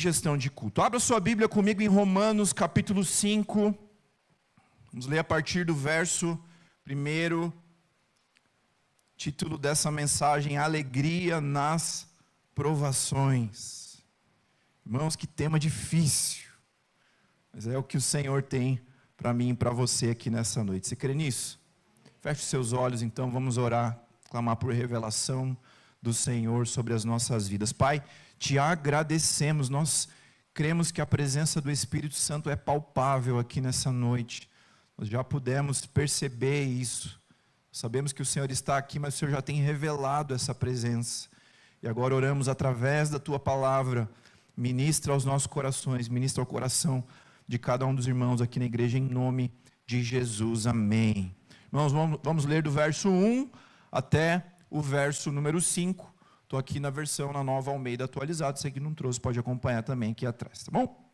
Gestão de culto. Abra sua Bíblia comigo em Romanos capítulo 5. Vamos ler a partir do verso 1. Título dessa mensagem: Alegria nas provações. Irmãos, que tema difícil. Mas é o que o Senhor tem para mim e para você aqui nessa noite. Você crê nisso? Feche seus olhos então, vamos orar, clamar por revelação do Senhor sobre as nossas vidas. Pai, te agradecemos, nós cremos que a presença do Espírito Santo é palpável aqui nessa noite. Nós já pudemos perceber isso. Sabemos que o Senhor está aqui, mas o Senhor já tem revelado essa presença. E agora oramos através da Tua palavra. Ministra aos nossos corações, ministra ao coração de cada um dos irmãos aqui na igreja, em nome de Jesus. Amém. Irmãos, vamos ler do verso 1 até o verso número 5. Estou aqui na versão, na Nova Almeida atualizada. Você que não trouxe, pode acompanhar também aqui atrás, tá bom?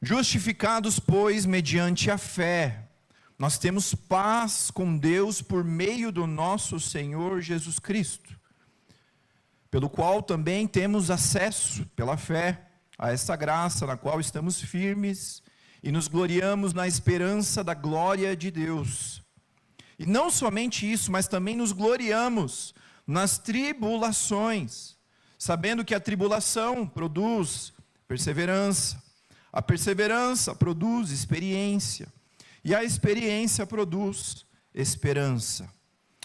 Justificados, pois, mediante a fé, nós temos paz com Deus por meio do nosso Senhor Jesus Cristo, pelo qual também temos acesso, pela fé, a esta graça na qual estamos firmes e nos gloriamos na esperança da glória de Deus. E não somente isso, mas também nos gloriamos nas tribulações, sabendo que a tribulação produz perseverança, a perseverança produz experiência, e a experiência produz esperança.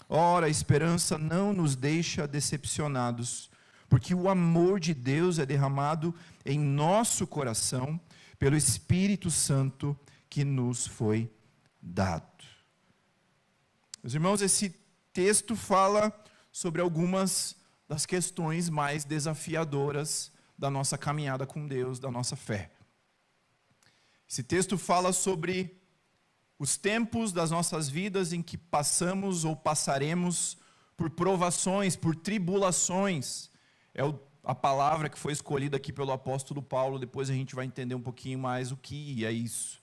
Ora, a esperança não nos deixa decepcionados, porque o amor de Deus é derramado em nosso coração pelo Espírito Santo que nos foi dado. Meus irmãos, esse texto fala sobre algumas das questões mais desafiadoras da nossa caminhada com Deus, da nossa fé. Esse texto fala sobre os tempos das nossas vidas em que passamos ou passaremos por provações, por tribulações. É a palavra que foi escolhida aqui pelo apóstolo Paulo. Depois a gente vai entender um pouquinho mais o que é isso.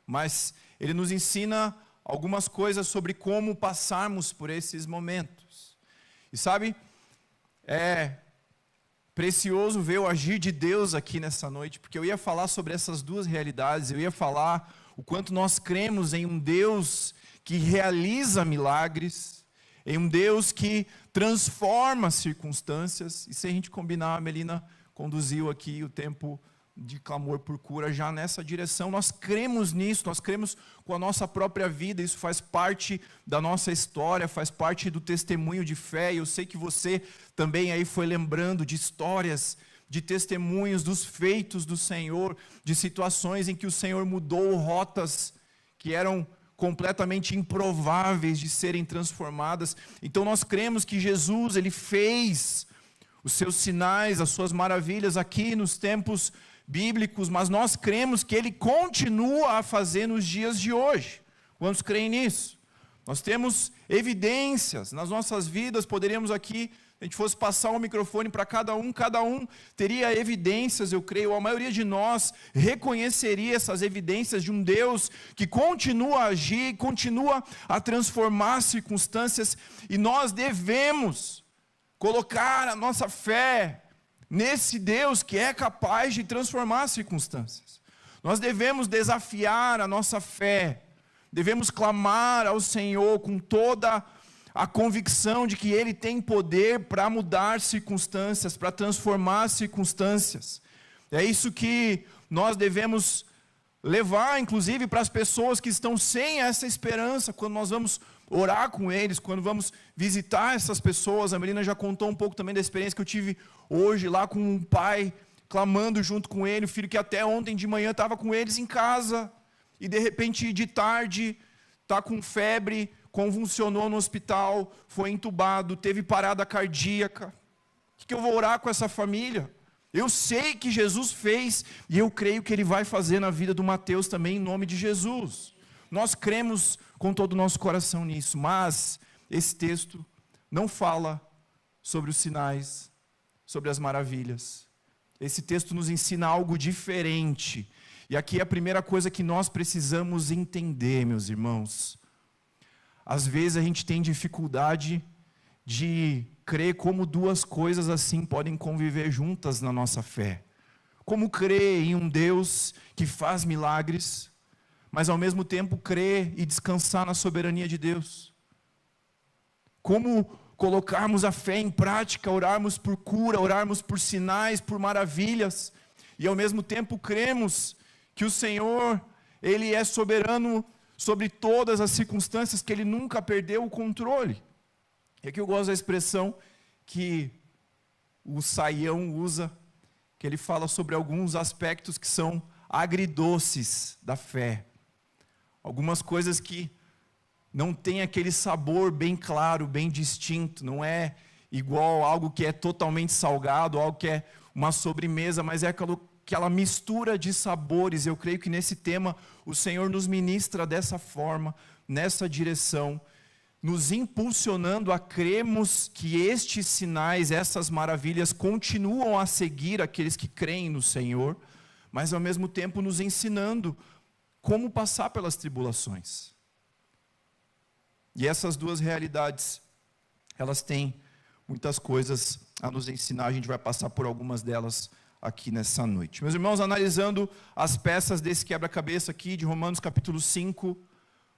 Mas ele nos ensina algumas coisas sobre como passarmos por esses momentos. E sabe, é precioso ver o agir de Deus aqui nessa noite, porque eu ia falar sobre essas duas realidades. Eu ia falar o quanto nós cremos em um Deus que realiza milagres, em um Deus que transforma circunstâncias. E se a gente combinar, a Melina conduziu aqui o tempo de clamor por cura já nessa direção. Nós cremos nisso, nós cremos com a nossa própria vida. Isso faz parte da nossa história, faz parte do testemunho de fé. E eu sei que você também aí foi lembrando de histórias, de testemunhos dos feitos do Senhor, de situações em que o Senhor mudou rotas que eram completamente improváveis de serem transformadas. Então nós cremos que Jesus, ele fez os seus sinais, as suas maravilhas aqui nos tempos bíblicos, mas nós cremos que ele continua a fazer nos dias de hoje. Quantos creem nisso? Nós temos evidências nas nossas vidas. Poderíamos aqui, se a gente fosse passar um microfone para cada um teria evidências, eu creio. A maioria de nós reconheceria essas evidências de um Deus que continua a agir, continua a transformar circunstâncias, e nós devemos colocar a nossa fé nesse Deus que é capaz de transformar circunstâncias. Nós devemos desafiar a nossa fé, devemos clamar ao Senhor com toda a convicção de que Ele tem poder para mudar circunstâncias, para transformar circunstâncias. É isso que nós devemos levar, inclusive, para as pessoas que estão sem essa esperança, quando nós vamos orar com eles, quando vamos visitar essas pessoas. A Melina já contou um pouco também da experiência que eu tive hoje lá com um pai, clamando junto com ele, o filho que até ontem de manhã estava com eles em casa, e de repente de tarde está com febre, convulsionou no hospital, foi entubado, teve parada cardíaca. O que eu vou orar com essa família? Eu sei que Jesus fez, e eu creio que Ele vai fazer na vida do Mateus também, em nome de Jesus. Nós cremos com todo o nosso coração nisso, mas esse texto não fala sobre os sinais, sobre as maravilhas. Esse texto nos ensina algo diferente. E aqui é a primeira coisa que nós precisamos entender, meus irmãos. Às vezes a gente tem dificuldade de crer como duas coisas assim podem conviver juntas na nossa fé. Como crer em um Deus que faz milagres, mas ao mesmo tempo crer e descansar na soberania de Deus? Como colocarmos a fé em prática, orarmos por cura, orarmos por sinais, por maravilhas, e ao mesmo tempo cremos que o Senhor, Ele é soberano sobre todas as circunstâncias, que Ele nunca perdeu o controle. E aqui eu gosto da expressão que o Saião usa, que ele fala sobre alguns aspectos que são agridoces da fé. Algumas coisas que não tem aquele sabor bem claro, bem distinto, não é igual algo que é totalmente salgado, algo que é uma sobremesa, mas é aquela mistura de sabores. Eu creio que nesse tema o Senhor nos ministra dessa forma, nessa direção, nos impulsionando a crermos que estes sinais, essas maravilhas continuam a seguir aqueles que creem no Senhor, mas ao mesmo tempo nos ensinando como passar pelas tribulações. E essas duas realidades, elas têm muitas coisas a nos ensinar. A gente vai passar por algumas delas aqui nessa noite. Meus irmãos, analisando as peças desse quebra-cabeça aqui de Romanos capítulo 5,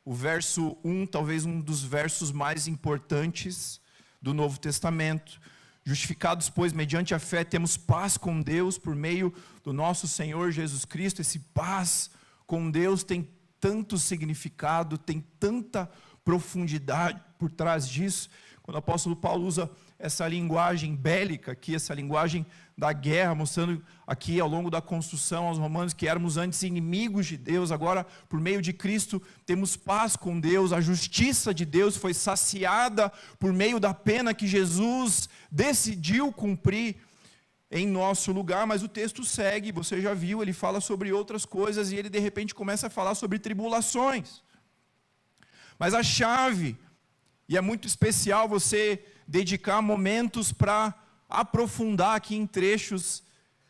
o verso 1, talvez um dos versos mais importantes do Novo Testamento. Justificados, pois, mediante a fé, temos paz com Deus por meio do nosso Senhor Jesus Cristo. Esse paz com Deus tem tanto significado, tem tanta profundidade por trás disso. Quando o apóstolo Paulo usa essa linguagem bélica aqui, essa linguagem da guerra, mostrando aqui ao longo da construção aos romanos que éramos antes inimigos de Deus, agora por meio de Cristo temos paz com Deus, a justiça de Deus foi saciada por meio da pena que Jesus decidiu cumprir em nosso lugar. Mas o texto segue, você já viu, ele fala sobre outras coisas e ele de repente começa a falar sobre tribulações. Mas a chave, e é muito especial você dedicar momentos para aprofundar aqui em trechos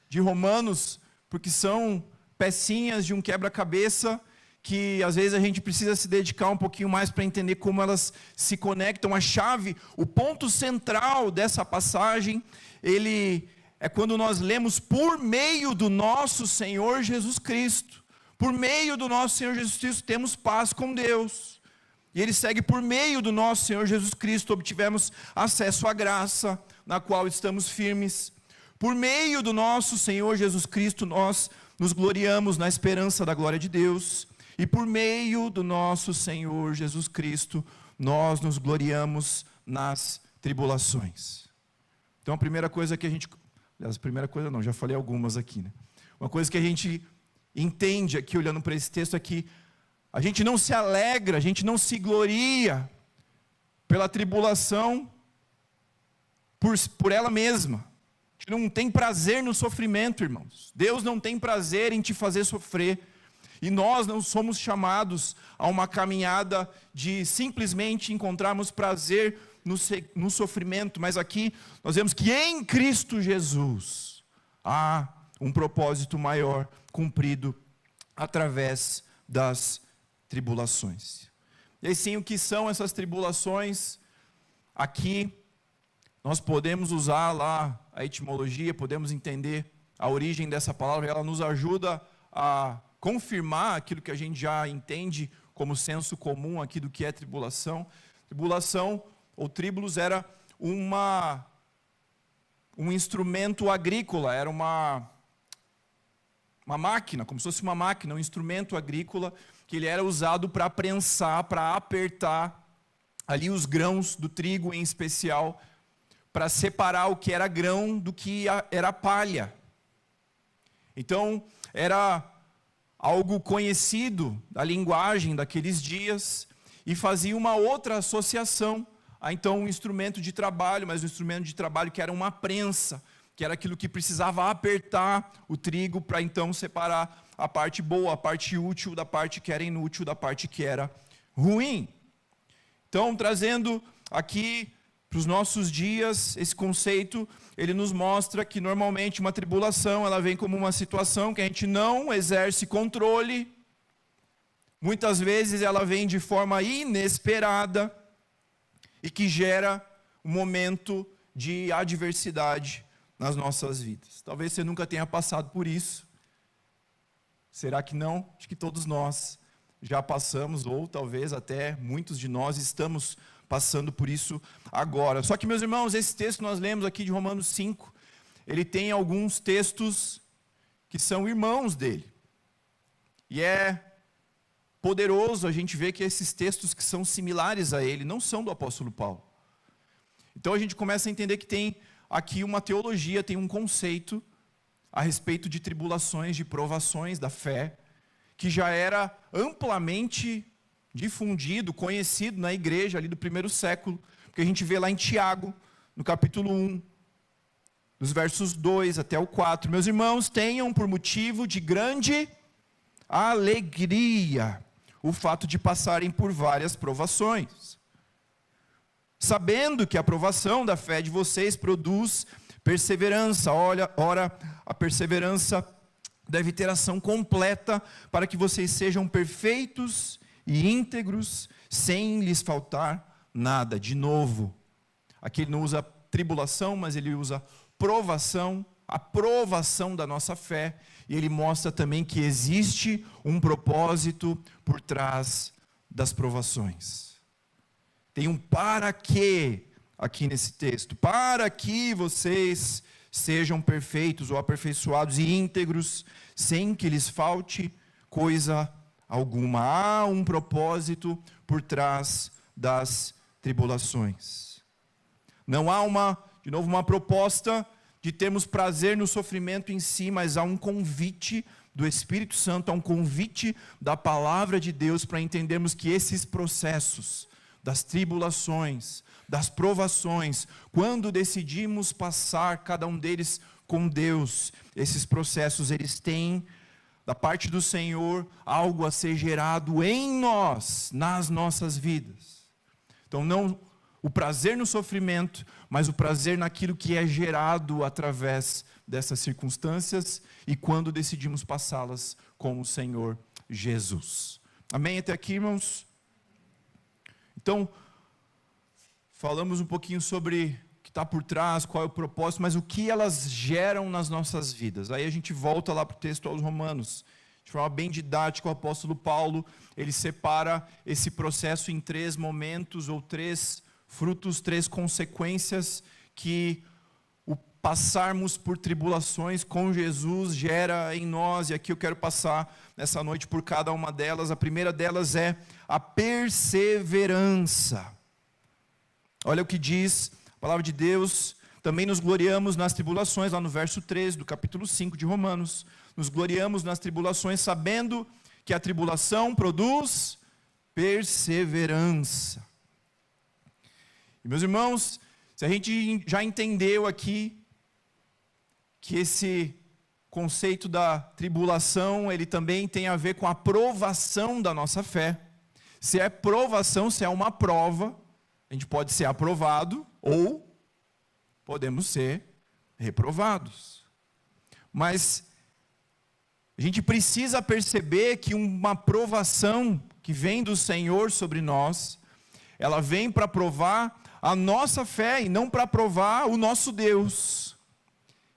de Romanos, porque são pecinhas de um quebra-cabeça que às vezes a gente precisa se dedicar um pouquinho mais para entender como elas se conectam. A chave, o ponto central dessa passagem, ele é quando nós lemos por meio do nosso Senhor Jesus Cristo. Por meio do nosso Senhor Jesus Cristo temos paz com Deus. E ele segue: por meio do nosso Senhor Jesus Cristo obtivemos acesso à graça, na qual estamos firmes. Por meio do nosso Senhor Jesus Cristo nós nos gloriamos na esperança da glória de Deus. E por meio do nosso Senhor Jesus Cristo nós nos gloriamos nas tribulações. Então a primeira coisa que já falei algumas aqui, né? Uma coisa que a gente entende aqui olhando para esse texto é que a gente não se alegra, a gente não se gloria pela tribulação por ela mesma. A gente não tem prazer no sofrimento, irmãos. Deus não tem prazer em te fazer sofrer. E nós não somos chamados a uma caminhada de simplesmente encontrarmos prazer no sofrimento. Mas aqui nós vemos que em Cristo Jesus há um propósito maior cumprido através das tribulações. E aí sim, o que são essas tribulações? Aqui nós podemos usar lá a etimologia, podemos entender a origem dessa palavra, ela nos ajuda a confirmar aquilo que a gente já entende como senso comum aqui do que é tribulação. Tribulação ou tribulus era um instrumento agrícola, era uma máquina, como se fosse uma máquina, um instrumento agrícola que ele era usado para prensar, para apertar ali os grãos do trigo em especial, para separar o que era grão do que era palha. Então, era algo conhecido da linguagem daqueles dias e fazia uma outra associação a então um instrumento de trabalho, mas um instrumento de trabalho que era uma prensa, que era aquilo que precisava apertar o trigo para então separar a parte boa, a parte útil da parte que era inútil, da parte que era ruim. Então, trazendo aqui para os nossos dias esse conceito, ele nos mostra que normalmente uma tribulação, ela vem como uma situação que a gente não exerce controle. Muitas vezes ela vem de forma inesperada e que gera um momento de adversidade nas nossas vidas. Talvez você nunca tenha passado por isso. Será que não? Acho que todos nós já passamos, ou talvez até muitos de nós estamos passando por isso agora. Só que, meus irmãos, esse texto que nós lemos aqui de Romanos 5, ele tem alguns textos que são irmãos dele. E é poderoso a gente ver que esses textos que são similares a ele não são do apóstolo Paulo. Então a gente começa a entender que tem aqui uma teologia, tem um conceito a respeito de tribulações, de provações da fé, que já era amplamente difundido, conhecido na igreja ali do primeiro século, porque a gente vê lá em Tiago, no capítulo 1, dos versos 2 até o 4. Meus irmãos, tenham por motivo de grande alegria o fato de passarem por várias provações, sabendo que a provação da fé de vocês produz perseverança. Ora, a perseverança deve ter ação completa, para que vocês sejam perfeitos e íntegros, sem lhes faltar nada. De novo, aqui ele não usa tribulação, mas ele usa provação, a provação da nossa fé, e ele mostra também que existe um propósito por trás das provações. Tem um para quê aqui nesse texto, para que vocês sejam perfeitos ou aperfeiçoados e íntegros, sem que lhes falte coisa alguma. Há um propósito por trás das tribulações. Não há uma proposta de termos prazer no sofrimento em si, mas há um convite do Espírito Santo, há um convite da palavra de Deus para entendermos que esses processos das tribulações, das provações, quando decidimos passar cada um deles com Deus, esses processos, eles têm, da parte do Senhor, algo a ser gerado em nós, nas nossas vidas. Então não o prazer no sofrimento, mas o prazer naquilo que é gerado através dessas circunstâncias e quando decidimos passá-las com o Senhor Jesus. Amém até aqui, irmãos? Então, falamos um pouquinho sobre o que está por trás, qual é o propósito, mas o que elas geram nas nossas vidas. Aí a gente volta lá para o texto aos Romanos. De forma bem didática, o apóstolo Paulo, ele separa esse processo em 3 momentos, ou 3 frutos, 3 consequências que o passarmos por tribulações com Jesus gera em nós. E aqui eu quero passar nessa noite por cada uma delas. A primeira delas é a perseverança. Olha o que diz a palavra de Deus: também nos gloriamos nas tribulações, lá no verso 13 do capítulo 5 de Romanos. Nos gloriamos nas tribulações, sabendo que a tribulação produz perseverança. E, meus irmãos, se a gente já entendeu aqui que esse conceito da tribulação, ele também tem a ver com a provação da nossa fé. Se é provação, se é uma prova, a gente pode ser aprovado ou podemos ser reprovados. Mas a gente precisa perceber que uma provação que vem do Senhor sobre nós, ela vem para provar a nossa fé e não para provar o nosso Deus.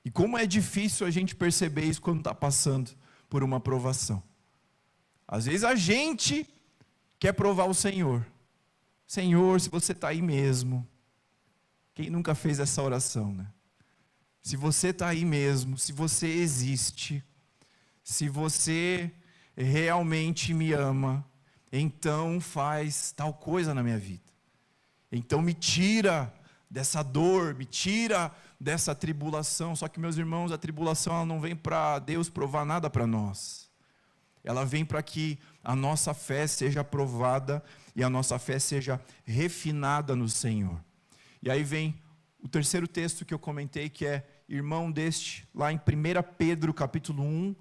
E como é difícil a gente perceber isso quando está passando por uma provação. Às vezes a gente quer provar o Senhor. Senhor, se você está aí mesmo. Quem nunca fez essa oração, né? Se você está aí mesmo, se você existe, se você realmente me ama, então faz tal coisa na minha vida. Então me tira dessa dor, me tira dessa tribulação. Só que, meus irmãos, a tribulação ela não vem para Deus provar nada para nós. Ela vem para que a nossa fé seja provada e a nossa fé seja refinada no Senhor. E aí vem o terceiro texto que eu comentei, que é irmão deste, lá em 1 Pedro capítulo 1,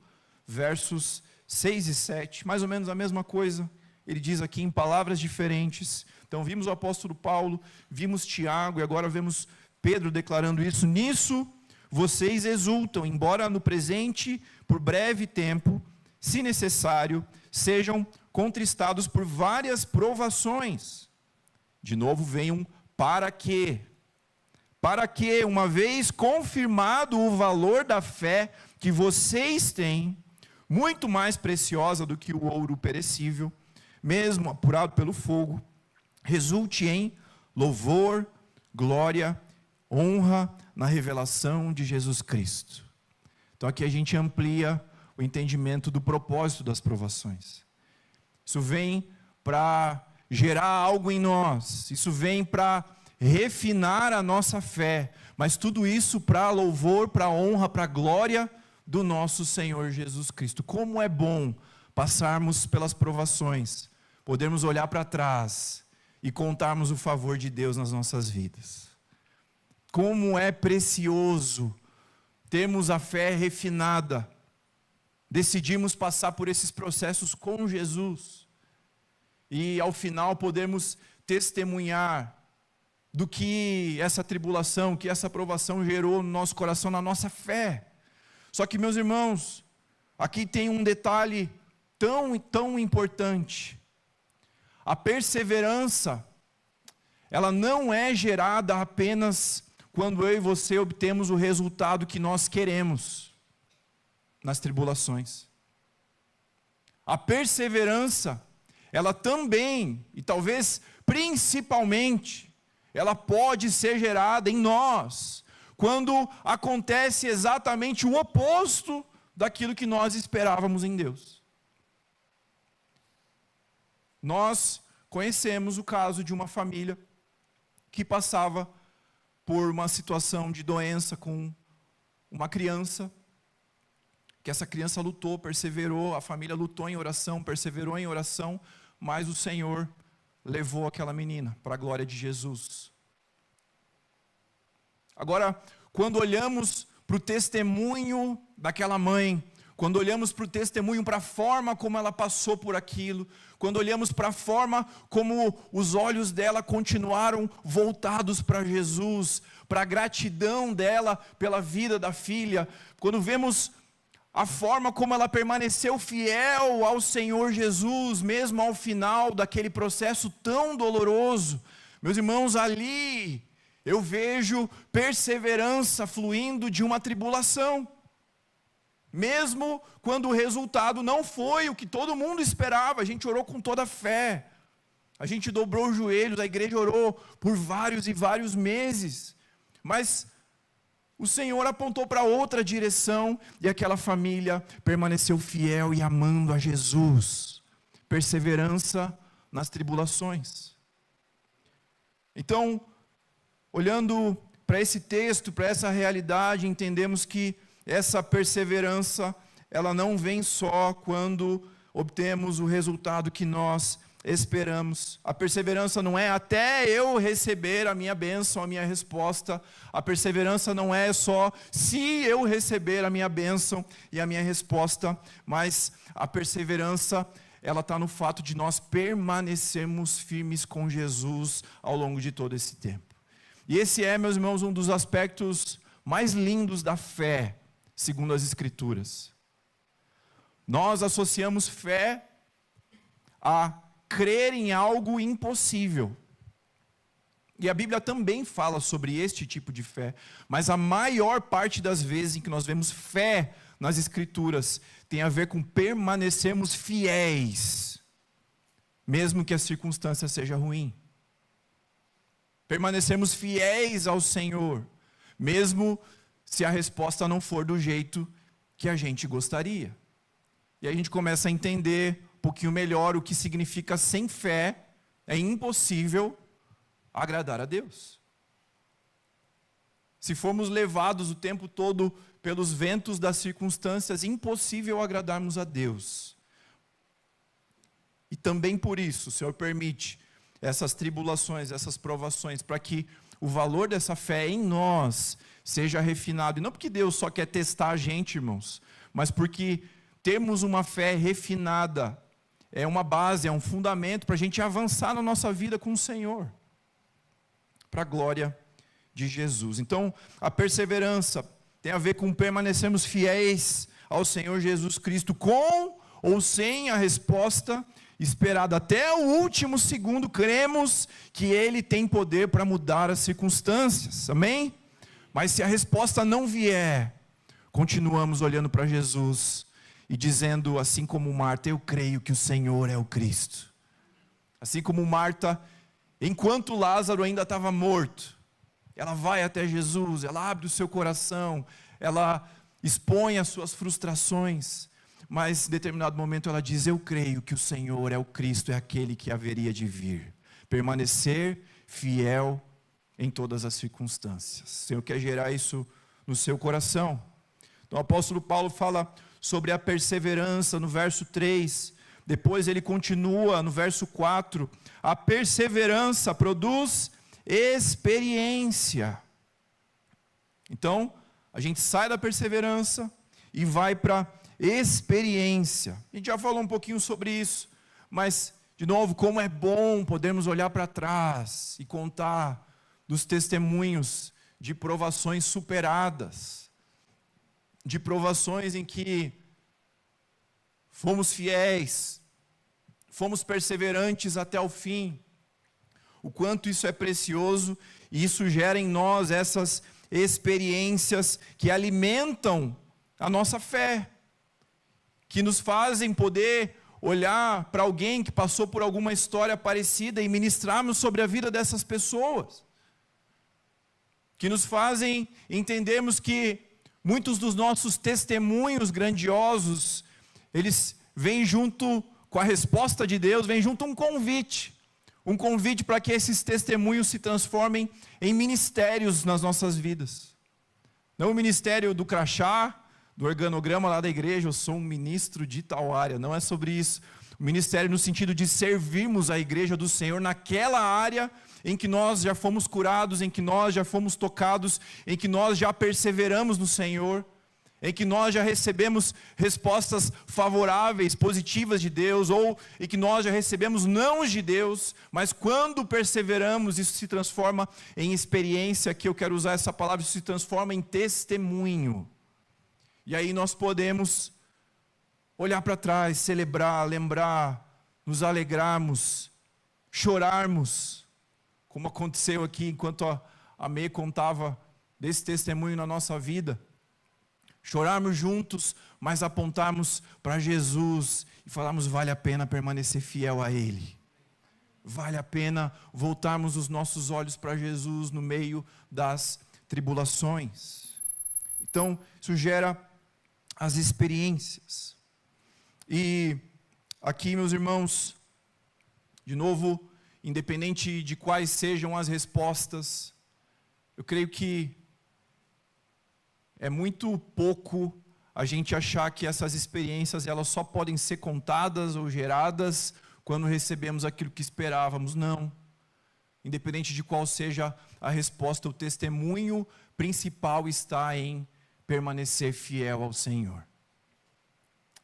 versos 6 e 7, mais ou menos a mesma coisa. Ele diz aqui em palavras diferentes. Então vimos o apóstolo Paulo, vimos Tiago e agora vemos Pedro declarando isso. Nisso vocês exultam, embora no presente, por breve tempo, se necessário, sejam contristados por várias provações. De novo vem um para quê? para que, uma vez confirmado o valor da fé que vocês têm, muito mais preciosa do que o ouro perecível, mesmo apurado pelo fogo, resulte em louvor, glória, honra na revelação de Jesus Cristo. Então aqui a gente amplia o entendimento do propósito das provações. Isso vem para gerar algo em nós, isso vem para refinar a nossa fé, mas tudo isso para louvor, para honra, para glória do nosso Senhor Jesus Cristo. Como é bom passarmos pelas provações, podermos olhar para trás e contarmos o favor de Deus nas nossas vidas. Como é precioso termos a fé refinada, decidimos passar por esses processos com Jesus, e ao final podermos testemunhar do que essa tribulação, que essa provação gerou no nosso coração, na nossa fé. Só que, meus irmãos, aqui tem um detalhe tão importante. A perseverança, ela não é gerada apenas quando eu e você obtemos o resultado que nós queremos nas tribulações. A perseverança, ela também, e talvez principalmente, ela pode ser gerada em nós, quando acontece exatamente o oposto daquilo que nós esperávamos em Deus. Nós conhecemos o caso de uma família que passava por uma situação de doença com uma criança, que essa criança lutou, perseverou, a família lutou em oração, perseverou em oração, mas o Senhor levou aquela menina para a glória de Jesus. Agora, quando olhamos para o testemunho daquela mãe, quando olhamos para o testemunho, para a forma como ela passou por aquilo, quando olhamos para a forma como os olhos dela continuaram voltados para Jesus, para a gratidão dela pela vida da filha, quando vemos a forma como ela permaneceu fiel ao Senhor Jesus, mesmo ao final daquele processo tão doloroso, meus irmãos, ali eu vejo perseverança fluindo de uma tribulação. Mesmo quando o resultado não foi o que todo mundo esperava, a gente orou com toda a fé, a gente dobrou os joelhos, a igreja orou por vários e vários meses, mas o Senhor apontou para outra direção, e aquela família permaneceu fiel e amando a Jesus. Perseverança nas tribulações. Então, olhando para esse texto, para essa realidade, entendemos que essa perseverança, ela não vem só quando obtemos o resultado que nós esperamos. A perseverança não é até eu receber a minha bênção, a minha resposta. A perseverança não é só se eu receber a minha bênção e a minha resposta, mas a perseverança, ela está no fato de nós permanecermos firmes com Jesus ao longo de todo esse tempo. E esse é, meus irmãos, um dos aspectos mais lindos da fé, segundo as Escrituras. Nós associamos fé a crer em algo impossível. E a Bíblia também fala sobre este tipo de fé, mas a maior parte das vezes em que nós vemos fé nas Escrituras tem a ver com permanecermos fiéis, mesmo que a circunstância seja ruim. Permanecermos fiéis ao Senhor, mesmo se a resposta não for do jeito que a gente gostaria. E a gente começa a entender um pouquinho melhor o que significa sem fé, é impossível agradar a Deus. Se formos levados o tempo todo pelos ventos das circunstâncias, é impossível agradarmos a Deus. E também por isso, o Senhor permite essas tribulações, essas provações, para que o valor dessa fé em nós seja refinado. E não porque Deus só quer testar a gente, irmãos, mas porque termos uma fé refinada é uma base, é um fundamento para a gente avançar na nossa vida com o Senhor, para a glória de Jesus. Então, a perseverança tem a ver com permanecermos fiéis ao Senhor Jesus Cristo, com ou sem a resposta esperada. Até o último segundo, cremos que Ele tem poder para mudar as circunstâncias. Amém? Mas se a resposta não vier, continuamos olhando para Jesus e dizendo, assim como Marta, eu creio que o Senhor é o Cristo. Assim como Marta, enquanto Lázaro ainda estava morto, ela vai até Jesus, ela abre o seu coração, ela expõe as suas frustrações, mas em determinado momento ela diz, eu creio que o Senhor é o Cristo, é aquele que haveria de vir. Permanecer fiel em todas as circunstâncias. O Senhor quer gerar isso no seu coração. Então o apóstolo Paulo fala sobre a perseverança no verso 3, depois ele continua no verso 4, a perseverança produz experiência. Então, a gente sai da perseverança e vai para experiência. A gente já falou um pouquinho sobre isso, mas, de novo, como é bom podermos olhar para trás e contar dos testemunhos de provações superadas, de provações em que fomos fiéis, fomos perseverantes até o fim. O quanto isso é precioso, e isso gera em nós essas experiências que alimentam a nossa fé, que nos fazem poder olhar para alguém que passou por alguma história parecida e ministrarmos sobre a vida dessas pessoas, que nos fazem entendermos que muitos dos nossos testemunhos grandiosos, eles vêm junto com a resposta de Deus, vem junto um convite para que esses testemunhos se transformem em ministérios nas nossas vidas. Não o ministério do crachá, do organograma lá da igreja, eu sou um ministro de tal área, não é sobre isso. O ministério no sentido de servirmos a igreja do Senhor naquela área em que nós já fomos curados, em que nós já fomos tocados, em que nós já perseveramos no Senhor, em que nós já recebemos respostas favoráveis, positivas de Deus, ou em que nós já recebemos nãos de Deus, mas quando perseveramos, isso se transforma em experiência, que eu quero usar essa palavra, isso se transforma em testemunho. E aí nós podemos olhar para trás, celebrar, lembrar, nos alegrarmos, chorarmos, como aconteceu aqui enquanto a Mê contava desse testemunho na nossa vida. Chorarmos juntos, mas apontarmos para Jesus e falarmos, vale a pena permanecer fiel a Ele. Vale a pena voltarmos os nossos olhos para Jesus no meio das tribulações. Então, isso gera as experiências. E aqui, meus irmãos, de novo, independente de quais sejam as respostas, eu creio que é muito pouco a gente achar que essas experiências elas só podem ser contadas ou geradas quando recebemos aquilo que esperávamos. Não. Independente de qual seja a resposta, o testemunho principal está em permanecer fiel ao Senhor.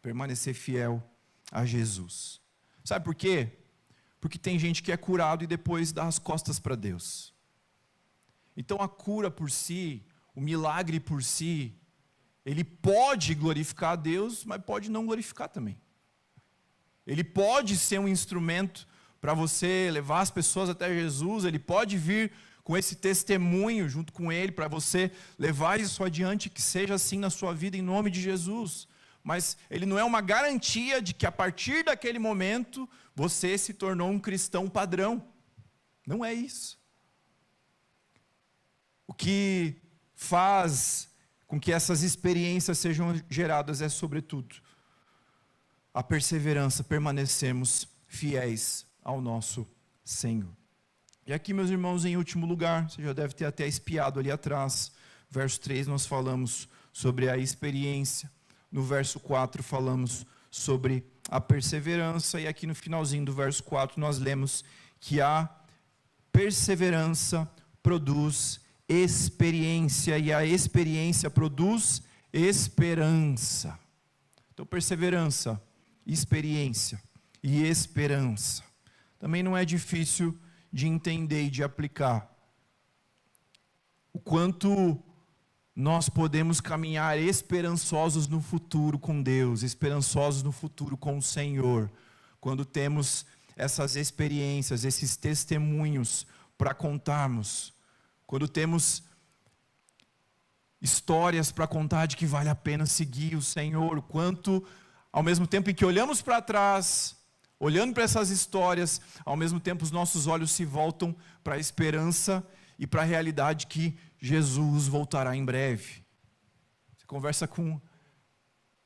Permanecer fiel a Jesus. Sabe por quê? Porque tem gente que é curado e depois dá as costas para Deus. Então a cura por si, o milagre por si, ele pode glorificar a Deus, mas pode não glorificar também. Ele pode ser um instrumento para você levar as pessoas até Jesus, ele pode vir com esse testemunho junto com ele, para você levar isso adiante, que seja assim na sua vida, em nome de Jesus. Mas ele não é uma garantia de que a partir daquele momento, você se tornou um cristão padrão. Não é isso. O que faz com que essas experiências sejam geradas é, sobretudo, a perseverança, permanecemos fiéis ao nosso Senhor. E aqui, meus irmãos, em último lugar, você já deve ter até espiado ali atrás, verso 3 nós falamos sobre a experiência, no verso 4 falamos sobre a perseverança, e aqui no finalzinho do verso 4 nós lemos que a perseverança produz experiência, e a experiência produz esperança. Então, perseverança, experiência e esperança. Também não é difícil de entender e de aplicar. O quanto nós podemos caminhar esperançosos no futuro com Deus, esperançosos no futuro com o Senhor, quando temos essas experiências, esses testemunhos para contarmos, quando temos histórias para contar de que vale a pena seguir o Senhor, o quanto, ao mesmo tempo em que olhamos para trás, olhando para essas histórias, ao mesmo tempo os nossos olhos se voltam para a esperança e para a realidade que Jesus voltará em breve. Você conversa com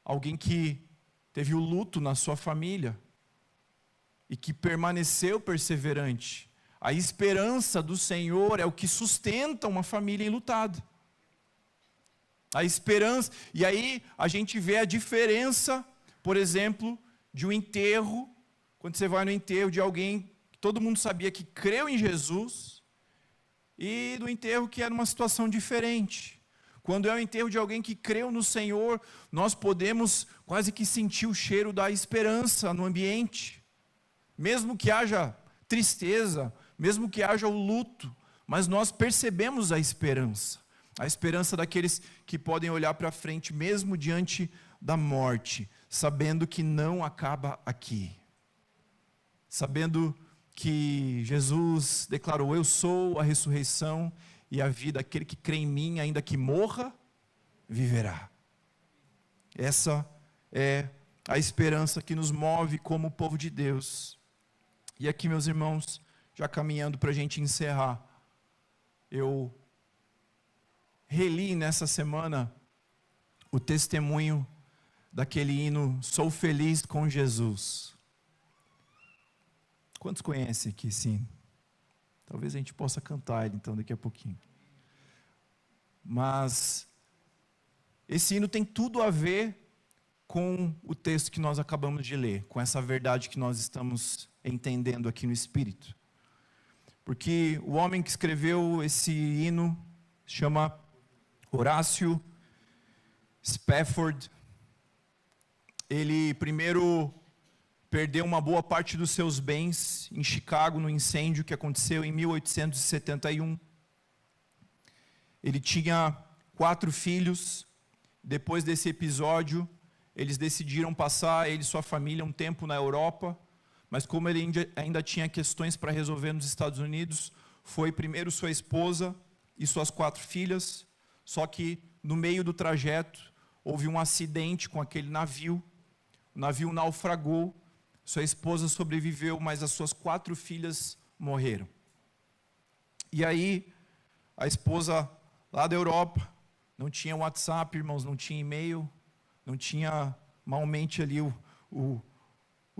alguém que teve o luto na sua família e que permaneceu perseverante. A esperança do Senhor é o que sustenta uma família enlutada. A esperança, e aí a gente vê a diferença, por exemplo, de um enterro, quando você vai no enterro de alguém que todo mundo sabia que creu em Jesus, e do enterro que era uma situação diferente. Quando é o enterro de alguém que creu no Senhor, nós podemos quase que sentir o cheiro da esperança no ambiente. Mesmo que haja tristeza, mesmo que haja o luto, mas nós percebemos a esperança daqueles que podem olhar para frente, mesmo diante da morte, sabendo que não acaba aqui, sabendo que Jesus declarou: eu sou a ressurreição e a vida, aquele que crê em mim, ainda que morra, viverá. Essa é a esperança que nos move como povo de Deus. E aqui, meus irmãos, já caminhando para a gente encerrar, eu reli nessa semana o testemunho daquele hino Sou Feliz com Jesus. Quantos conhecem aqui esse hino? Talvez a gente possa cantar ele então daqui a pouquinho. Mas esse hino tem tudo a ver com o texto que nós acabamos de ler, com essa verdade que nós estamos entendendo aqui no Espírito. Porque o homem que escreveu esse hino se chama Horácio Spafford. Ele primeiro perdeu uma boa parte dos seus bens em Chicago, no incêndio que aconteceu em 1871. Ele tinha 4 filhos. Depois desse episódio, eles decidiram passar, ele e sua família, um tempo na Europa, mas como ele ainda tinha questões para resolver nos Estados Unidos, foi primeiro sua esposa e suas 4 filhas, só que no meio do trajeto houve um acidente com aquele navio, o navio naufragou, sua esposa sobreviveu, mas as suas 4 filhas morreram. E aí, a esposa lá da Europa, não tinha WhatsApp, irmãos, não tinha e-mail, não tinha malmente ali o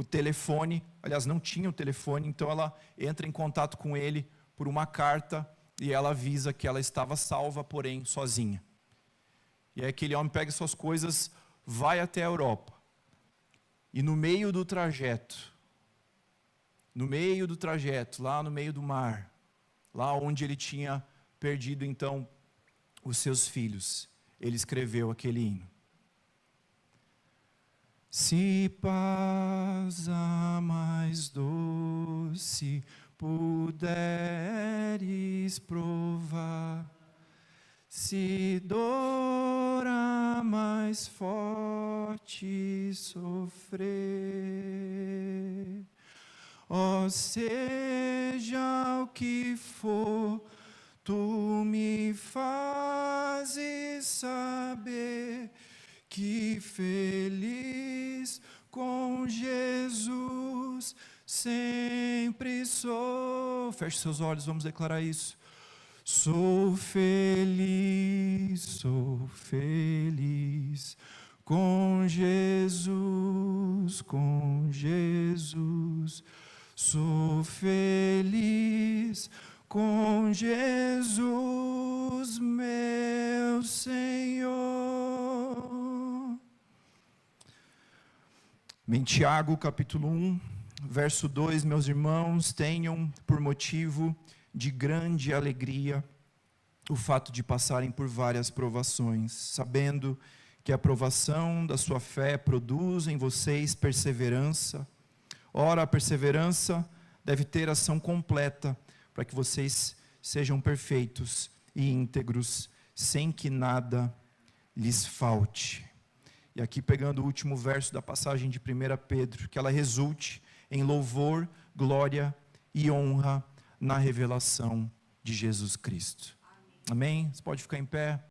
telefone, aliás, não tinha o telefone, então ela entra em contato com ele por uma carta e ela avisa que ela estava salva, porém sozinha. E aí aquele homem pega suas coisas, vai até a Europa. E no meio do trajeto, lá no meio do mar, lá onde ele tinha perdido então os seus filhos, ele escreveu aquele hino. Se paz a mais doce puderes provar, se dor a mais forte sofrer, ó seja o que for, tu me fazes saber que feliz com Jesus sempre sou. Feche seus olhos, vamos declarar isso. Sou feliz com Jesus, sou feliz com Jesus, meu Senhor. Em Tiago, capítulo 1, verso 2, meus irmãos, tenham por motivo de grande alegria o fato de passarem por várias provações, sabendo que a provação da sua fé produz em vocês perseverança. Ora, a perseverança deve ter ação completa, para que vocês sejam perfeitos e íntegros, sem que nada lhes falte. E aqui pegando o último verso da passagem de 1 Pedro, que ela resulte em louvor, glória e honra na revelação de Jesus Cristo. Amém? Você pode ficar em pé.